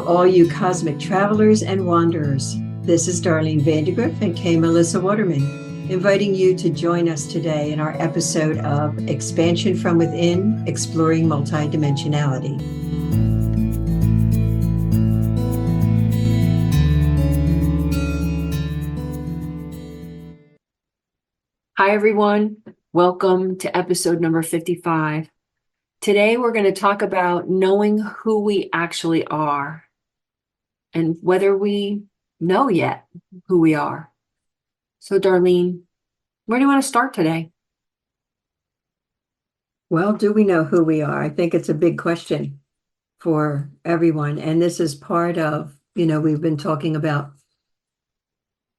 all you cosmic travelers and wanderers. This is Darlene Grift and K. Melissa Waterman, inviting you to join us today in our episode of Expansion from Within, Exploring Multidimensionality. Hi, everyone. Welcome to episode number 55. Today, we're going to talk about knowing who we actually are and whether we know yet who we are. So, Darlene, where do you want to start today? Well, do we know who we are? I think it's a big question for everyone. And this is part of, we've been talking about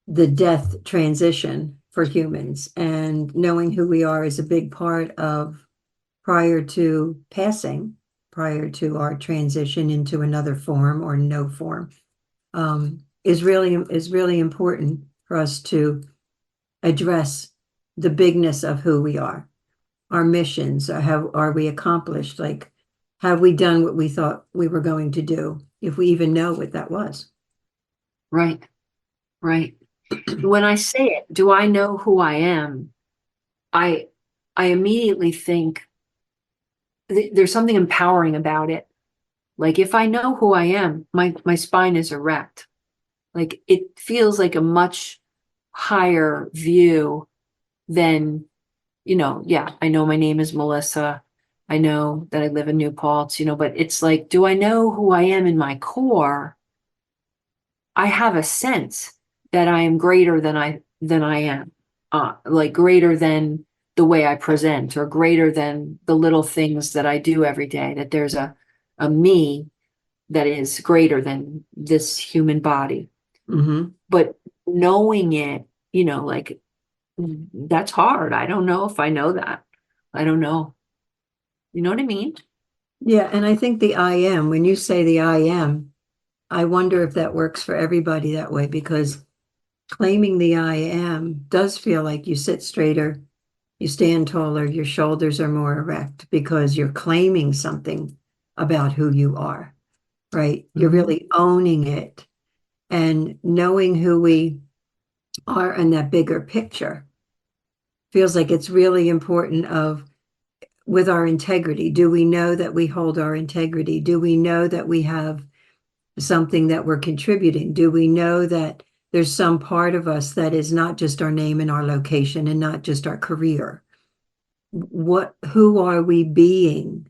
the death transition for humans, and knowing who we are is a big part of prior to passing, prior to our transition into another form or no form, is really important for us to address the bigness of who we are, our missions, how are we accomplished, like have we done what we thought we were going to do, if we even know what that was. Right. When I say it, do I know who I am? I immediately think there's something empowering about it. Like if I know who I am, my spine is erect. Like it feels like a much higher view than, I know my name is Melissa. I know that I live in New Paltz, but it's like, do I know who I am in my core? I have a sense that I am greater than I am, like greater than the way I present, or greater than the little things that I do every day, that there's a me that is greater than this human body. Mm-hmm. But knowing it, like that's hard. I don't know if I know that. I don't know. You know what I mean? Yeah, and I think the I am, when you say the I wonder if that works for everybody that way, because claiming the I am does feel like you sit straighter, you stand taller, your shoulders are more erect, because you're claiming something about who you are, right? You're really owning it, and knowing who we are in that bigger picture feels like it's really important with our integrity. Do we know that we hold our integrity? Do we know that we have something that we're contributing? Do we know that there's some part of us that is not just our name and our location and not just our career? Who are we being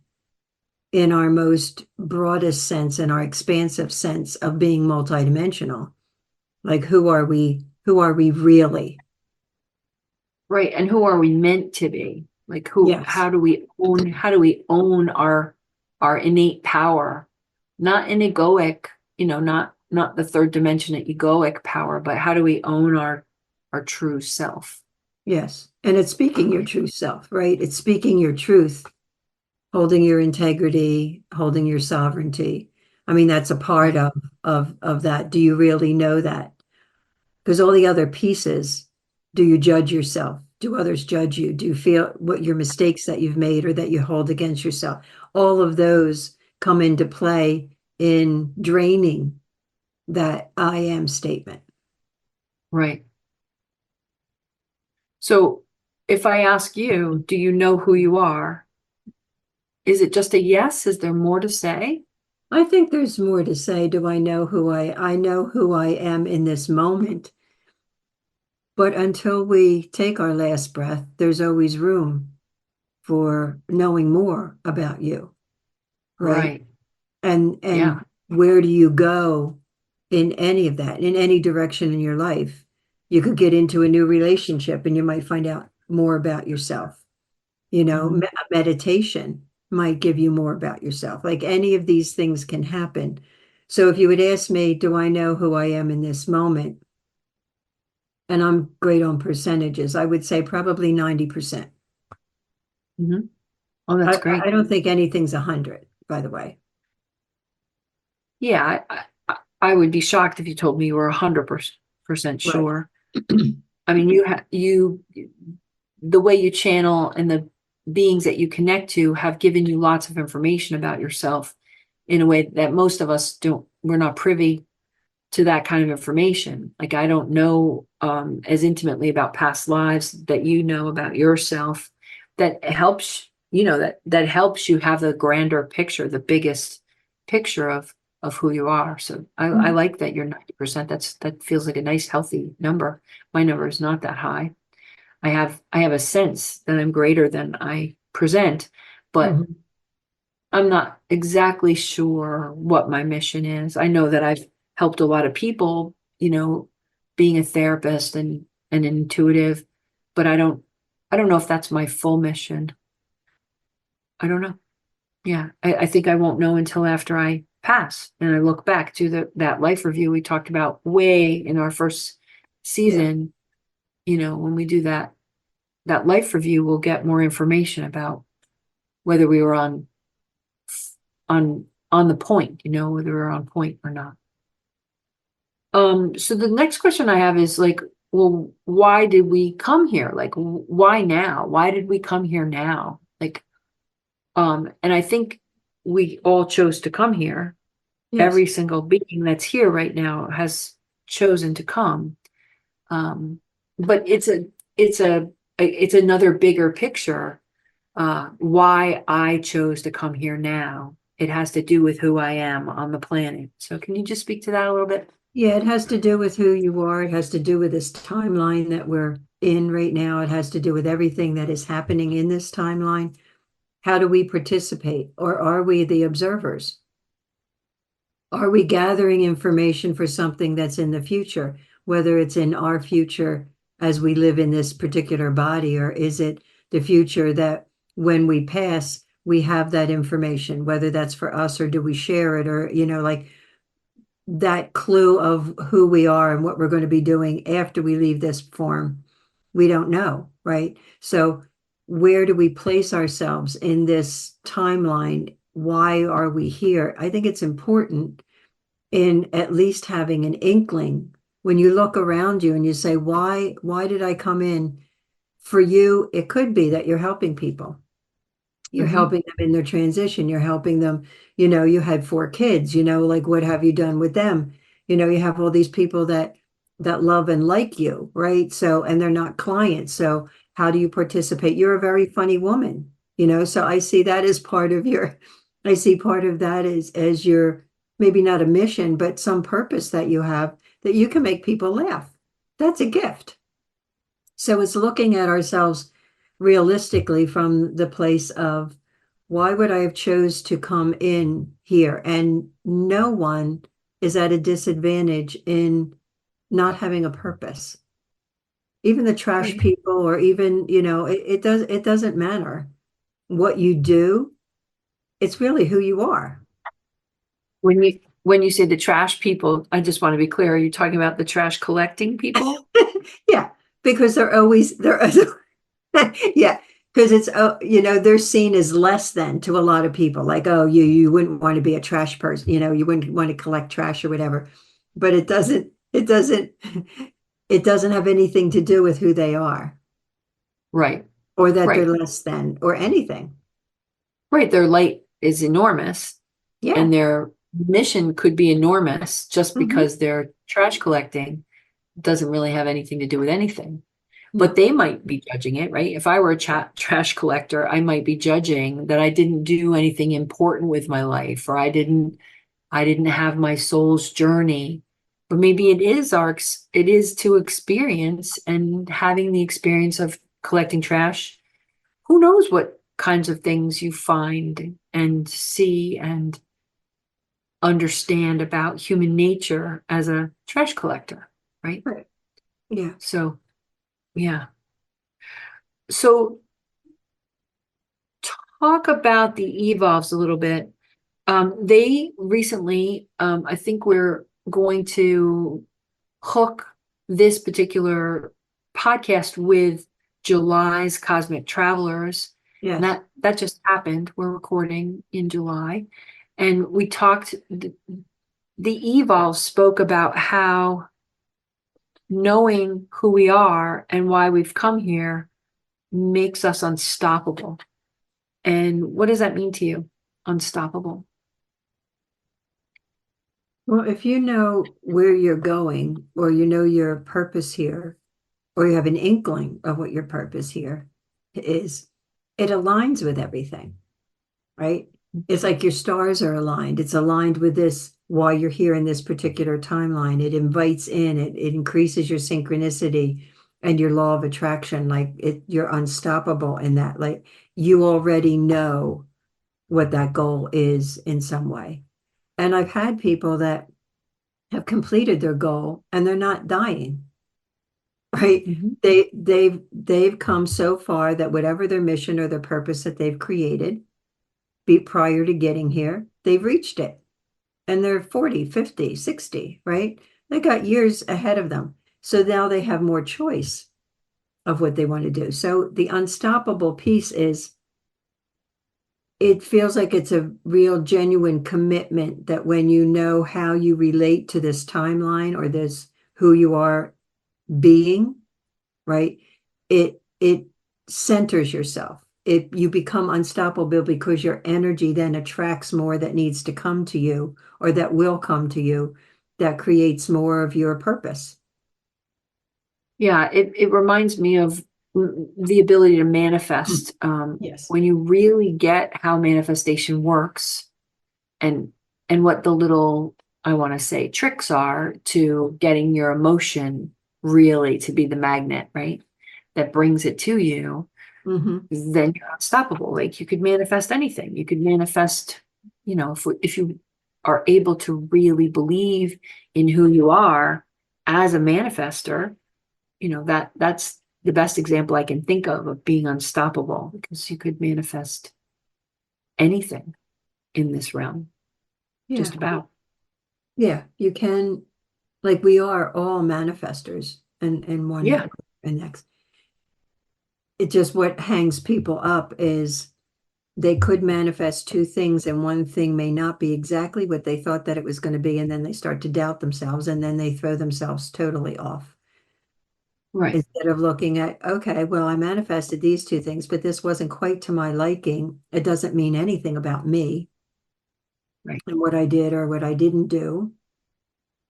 in our most broadest sense, in our expansive sense of being multidimensional? Like, who are we really? Right. And who are we meant to be? Like Yes. How do we own our innate power? Not an egoic, not the third dimension egoic power, but how do we own our true self? Yes. And it's speaking your true self, right? It's speaking your truth, holding your integrity, holding your sovereignty. I mean, that's a part of that. Do you really know that? Because all the other pieces, do you judge yourself? Do others judge you? Do you feel what your mistakes that you've made or that you hold against yourself? All of those come into play in draining that I am statement. Right. So if I ask you, do you know who you are? Is it just a yes? Is there more to say? I think there's more to say. Do I know I know who I am in this moment? But until we take our last breath, there's always room for knowing more about you. Right. And yeah. Where do you go in any of that, in any direction in your life? You could get into a new relationship and you might find out more about yourself. Meditation might give you more about yourself. Like, any of these things can happen. So if you would ask me, do I know who I am in this moment? And I'm great on percentages, I would say probably 90%. Mm-hmm. Oh, that's great. I don't think anything's 100, by the way. Yeah, I would be shocked if you told me you were 100% sure. Right. I mean, the way you channel and the beings that you connect to have given you lots of information about yourself, in a way that most of us don't, we're not privy to that kind of information. Like I don't know as intimately about past lives that you know about yourself. That helps, that helps you have the grander picture, the biggest picture of who you are. So I Mhm. like that you're 90%. That feels like a nice healthy number. My number is not that high. I have a sense that I'm greater than I present, but Mhm. I'm not exactly sure what my mission is. I know that I've helped a lot of people, being a therapist and intuitive, but I don't know if that's my full mission. I don't know. Yeah, I think I won't know until after I pass and I look back to that life review we talked about way in our first Yeah. season. When we do that life review, we'll get more information about whether we were on the point, whether we're on point or not. So the next question I have is like, well, why did we come here? Like, why now? Why did we come here now? Like, and I think we all chose to come here. Yes. Every single being that's here right now has chosen to come. Um, but it's another bigger picture. Why I chose to come here now. It has to do with who I am on the planet. So can you just speak to that a little bit? Yeah, it has to do with who you are. It has to do with this timeline that we're in right now. It has to do with everything that is happening in this timeline. How do we participate, or are we the observers? Are we gathering information for something that's in the future, whether it's in our future as we live in this particular body, or is it the future that when we pass, we have that information, whether that's for us or do we share it, or, like that clue of who we are and what we're going to be doing after we leave this form, we don't know, right? So, where do we place ourselves in this timeline? Why are we here? I think it's important in at least having an inkling when you look around you and you say, why did I come in? For you, it could be that you're helping people. You're Hmm. helping them in their transition. You're helping them, you had 4 kids, like what have you done with them? You have all these people that love and like you, right? So, and they're not clients. So how do you participate? You're a very funny woman, so I see that as part of your, I see part of that as your, maybe not a mission, but some purpose that you have, that you can make people laugh. That's a gift. So it's looking at ourselves realistically from the place of, why would I have chose to come in here? And no one is at a disadvantage in not having a purpose. Even the trash Right. people, or even, it doesn't matter what you do. It's really who you are. When you say the trash people, I just want to be clear. Are you talking about the trash collecting people? Yeah, because they're yeah, because it's they're seen as less than to a lot of people. Like, oh, you wouldn't want to be a trash person, you wouldn't want to collect trash or whatever. But it doesn't have anything to do with who they are, Right. or that they're Right. less than, or anything. Right. Their light is enormous Yeah. and their mission could be enormous just Hmm. because they're trash collecting doesn't really have anything to do with anything. But No. they might be judging it, right? If I were a trash collector, I might be judging that I didn't do anything important with my life, or I didn't have my soul's journey. Or maybe it is to experience, and having the experience of collecting trash. Who knows what kinds of things you find and see and understand about human nature as a trash collector, right? Right. Yeah. So, yeah. So talk about the evolves a little bit. They recently, I think we're going to hook this particular podcast with July's Cosmic Travelers. And Yes. that just happened. We're recording in July. And we talked, the Evolve spoke about how knowing who we are and why we've come here makes us unstoppable. And what does that mean to you? Unstoppable. Well, if you know where you're going, or you know your purpose here, or you have an inkling of what your purpose here is, it aligns with everything, right? It's like your stars are aligned. It's aligned with this while you're here in this particular timeline. It invites in, it increases your synchronicity and your law of attraction. Like you're unstoppable in that. Like you already know what that goal is in some way. And I've had people that have completed their goal and they're not dying, right? Mhm. They've come so far that whatever their mission or their purpose that they've created be prior to getting here, they've reached it. And they're 40, 50, 60, right? They got years ahead of them. So now they have more choice of what they want to do. So the unstoppable piece is, it feels like it's a real genuine commitment that when you know how you relate to this timeline or this who you are being, right? It centers yourself. You become unstoppable because your energy then attracts more that needs to come to you or that will come to you, that creates more of your purpose. Yeah, it reminds me of the ability to manifest. Yes. When you really get how manifestation works, and what the little, I want to say, tricks are to getting your emotion really to be the magnet, right? That brings it to you, Hmm. then you're unstoppable. Like you could manifest anything. You could manifest, if you are able to really believe in who you are as a manifester, that's the best example I can think of being unstoppable, because you could manifest anything in this realm, Yeah. just about. Yeah. You can, like we are all manifestors in one Yeah, way and next. It just what hangs people up is they could manifest two things and one thing may not be exactly what they thought that it was going to be, and then they start to doubt themselves and then they throw themselves totally off right, instead of looking at, okay, well, I manifested these two things, but this wasn't quite to my liking. It doesn't mean anything about me right. and what I did or what I didn't do.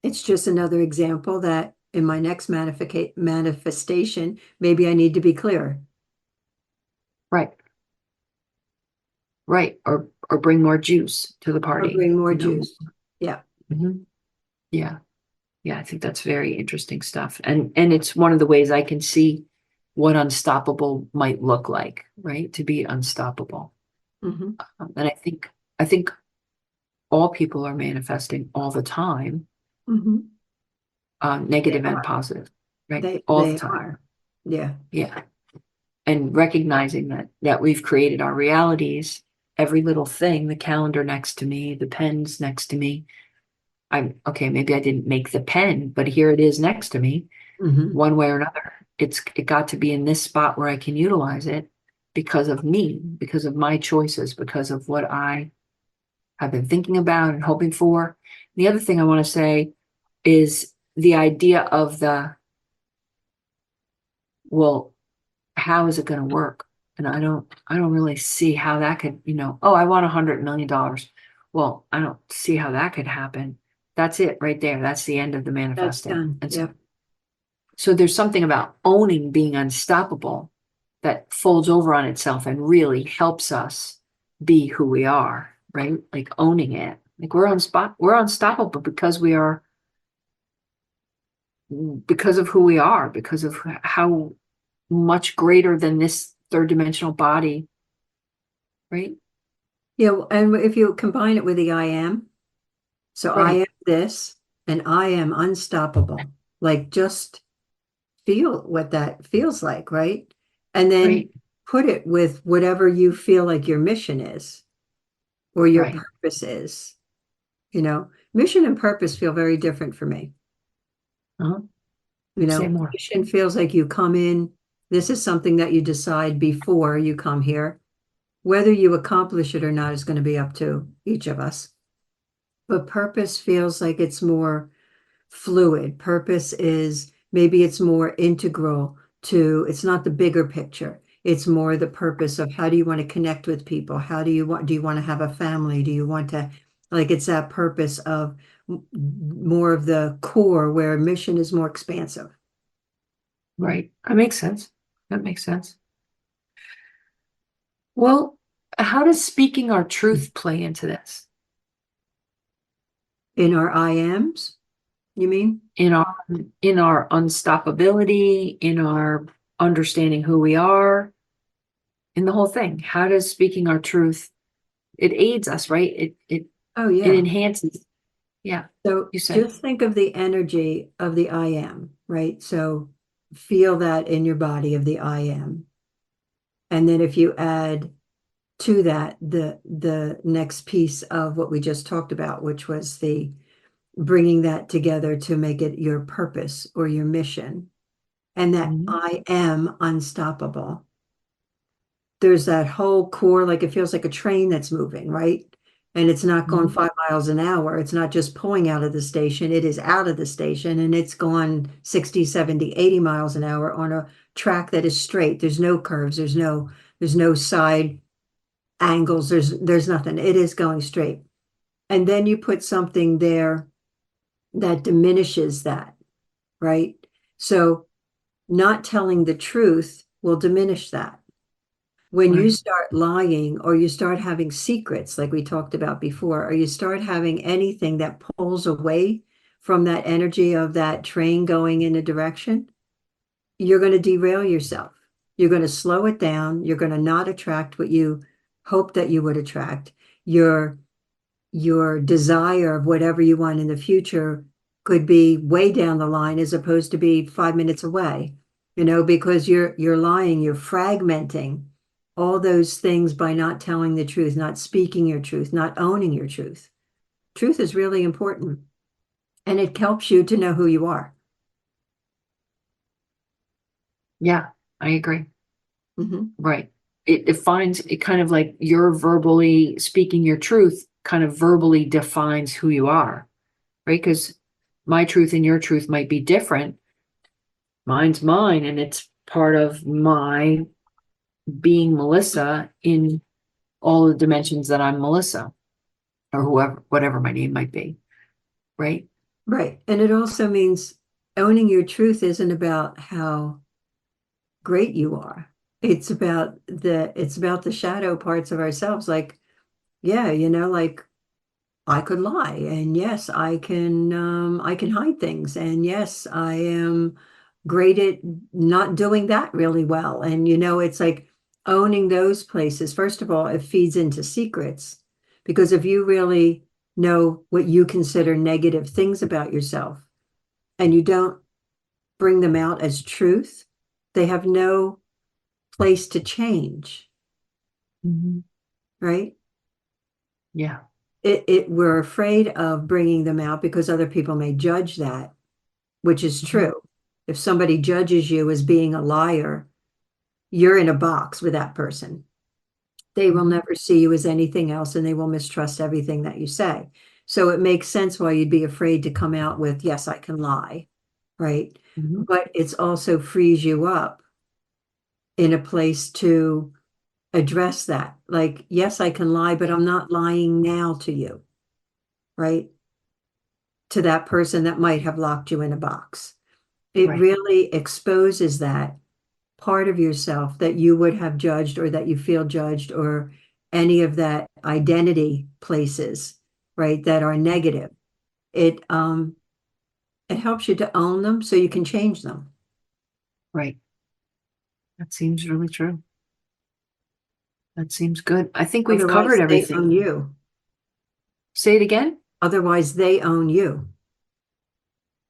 It's just another example that in my next manifestation, maybe I need to be clearer Right, right. Or bring more juice to the or party, bring more juice. Yeah. Mhm. Yeah. Yeah, I think that's very interesting stuff. And it's one of the ways I can see what unstoppable might look like, right? To be unstoppable. Hmm. And I think all people are manifesting all the time, Hmm. They negative and are. positive, right? All the They time. are. Yeah. Yeah. And recognizing that we've created our realities, every little thing, the calendar next to me, the pens next to me. I'm okay, maybe I didn't make the pen, but here it is next to me, Hmm. one way or another. It got to be in this spot where I can utilize it because of me, because of my choices, because of what I have been thinking about and hoping for. The other thing I want to say is the idea of well, how is it going to work? And I don't really see how that could, oh, I want $100 million. Well, I don't see how that could happen. That's it right there. That's the end of the That's manifesting. done. And so, Yep. so there's something about owning being unstoppable that folds over on itself and really helps us be who we are, right? Like owning it. Like we're unstoppable because of who we are, because of how much greater than this third dimensional body, right? Yeah. And if you combine it with the I am, so I Right, am this and I am unstoppable. Like just feel what that feels like, right? And then right, put it with whatever you feel like your mission is or your right. purpose is. Mission and purpose feel very different for me. Uh-huh. Say more. Mission feels like you come in, this is something that you decide before you come here. Whether you accomplish it or not is going to be up to each of us. But purpose feels like it's more fluid. Purpose is maybe it's more integral to, it's not the bigger picture. It's more the purpose of how do you want to connect with people? Do you want to have a family? Do you want to, like, it's that purpose of more of the core, where mission is more expansive. Right. That makes sense. That makes sense. Well, how does speaking our truth play into this? In our I ams, you mean? In our unstoppability, in our understanding who we are, in the whole thing. How does speaking our truth, it aids us, right? Oh, It yeah. enhances. Yeah, So you said. just think of the energy of the I am, right? So feel that in your body of the I am. And then if you add to that the next piece of what we just talked about, which was the bringing that together to make it your purpose or your mission, and that Mhm. I am unstoppable. There's that whole core, like it feels like a train that's moving, right? And it's not going Mhm. 5 miles an hour. It's not just pulling out of the station. It is out of the station and it's going 60, 70, 80 miles an hour on a track that is straight. There's no curves. There's no side angles. There's nothing. It is going straight. And then you put something there that diminishes that, right? So not telling the truth will diminish that. When you Right. start lying or you start having secrets, like we talked about before, or you start having anything that pulls away from that energy of that train going in a direction, you're going to derail yourself. You're going to slow it down. You're going to not attract what you hope that you would attract. Your your desire of whatever you want in the future could be way down the line as opposed to be 5 minutes away, because you're lying, you're fragmenting all those things by not telling the truth, not speaking your truth, not owning your truth. Truth is really important and it helps you to know who you are. Yeah, I agree. Mhm. Right. It defines it, kind of like you're verbally speaking your truth, kind of verbally defines who you are, right? Because my truth and your truth might be different. Mine's mine, and it's part of my being Melissa in all the dimensions that I'm Melissa, or whoever, whatever my name might be, right? Right. And it also means owning your truth isn't about how great you are. It's about the shadow parts of ourselves. Like, yeah, like I could lie, and yes, I can hide things, and yes, I am great at not doing that really well. And it's like owning those places. First of all, it feeds into secrets, because if you really know what you consider negative things about yourself and you don't bring them out as truth, they have no place to change, Mhm. right? Yeah. We're afraid of bringing them out because other people may judge that, which is Mhm. true. If somebody judges you as being a liar, you're in a box with that person. They will Mhm. never see you as anything else and they will mistrust everything that you say. So it makes sense why you'd be afraid to come out with, yes, I can lie, right? Mhm. But it's also frees you up in a place to address that. Like, yes, I can lie, but I'm not lying now to you, right? To that person that might have locked you in a box. It Right. really exposes that part of yourself that you would have judged or that you feel judged, or any of that identity places, right, that are negative. It helps you to own them so you can change them. Right. That seems really true. That seems good. I think we've covered Otherwise, they own everything. you. Say it again. Otherwise, they own you.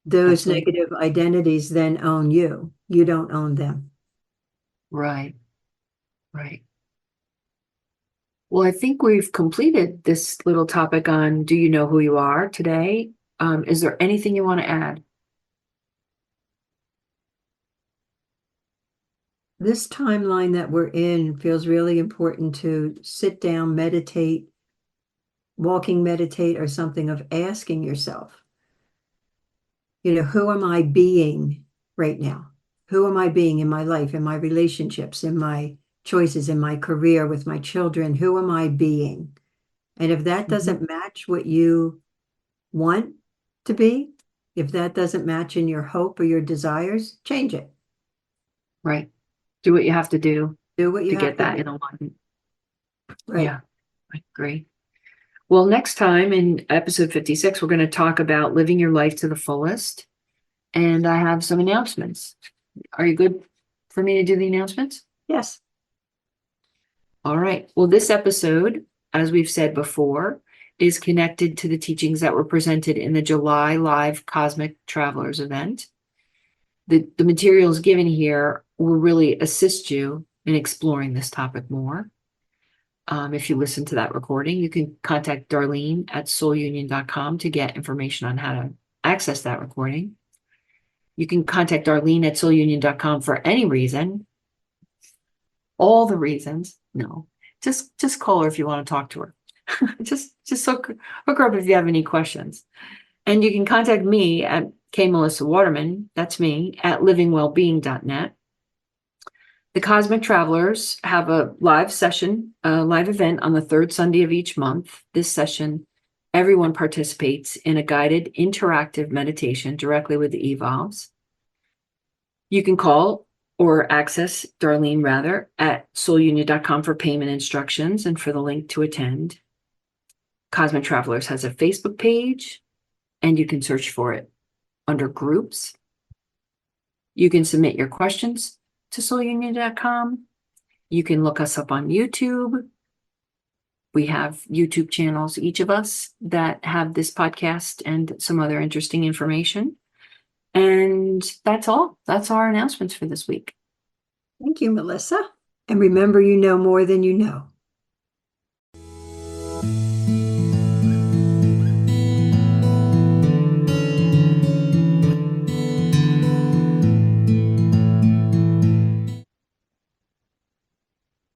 That's Those right. negative identities then own you. You don't own them. Right. Right. Well, I think we've completed this little topic on do you know who you are today? Is there anything you want to add? This timeline that we're in feels really important to sit down, meditate, walking meditate, or something, of asking yourself, who am I being right now? Who am I being in my life, in my relationships, in my choices, in my career, with my children? Who am I being? And if that Mhm. doesn't match what you want, to be. If that doesn't match in your hope or your desires, change it. Right. Do what you have to do Do what you to have get that to in do. alignment. Right. Yeah, I agree. Well, next time in episode 56, we're going to talk about living your life to the fullest. And I have some announcements. Are you good for me to do the announcements? Yes. All right. Well, this episode, as we've said before, is connected to the teachings that were presented in the July live Cosmic Travelers event. The materials given here will really assist you in exploring this topic more. If you listen to that recording, you can contact Darlene at soulunion.com to get information on how to access that recording. You can contact Darlene at soulunion.com for any reason. All the reasons. No, just call her if you want to talk to her. just hook her up if you have any questions. And you can contact me at Melissa Waterman, that's me, at livingwellbeing.net. The Cosmic Travelers have a live session, a live event on the third Sunday of each month. This session, everyone participates in a guided interactive meditation directly with the evolves. You can call or access Darlene rather at soulunion.com for payment instructions and for the link to attend. Cosmic Travelers has a Facebook page, and you can search for it under groups. You can submit your questions to soulunion.com. You can look us up on YouTube. We have YouTube channels, each of us, that have this podcast and some other interesting information. And that's all. That's our announcements for this week. Thank you, Melissa. And remember, you know more than you know.